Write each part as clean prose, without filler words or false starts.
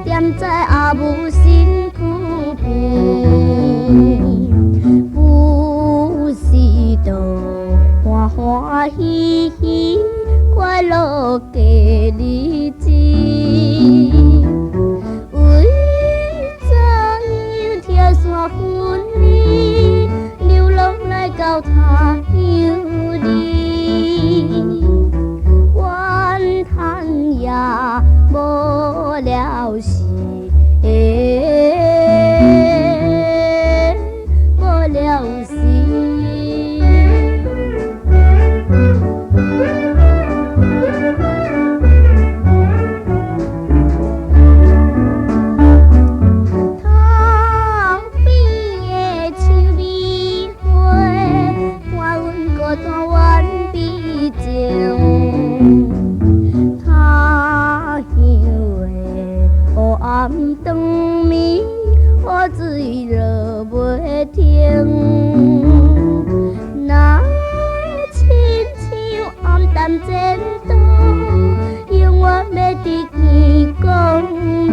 踮在阿母身躯边，不是都欢欢喜喜快乐过日子。为怎样跳伞分离，流浪来到他乡里，怨叹也无了时，无了时。暗长暝，雨水落袂停。那亲像暗淡前途，永远要伫天光明。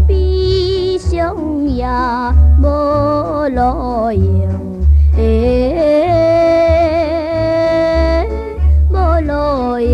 悲伤也无路用，无路用。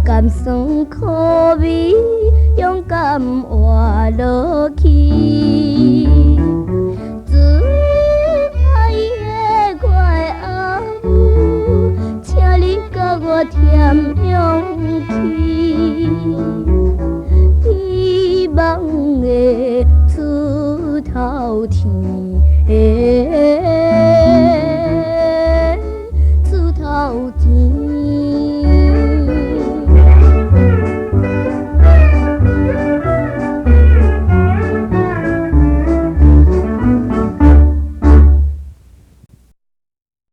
甘酸苦味，勇敢活落去。自爱的我的阿母，请你甲我添勇气。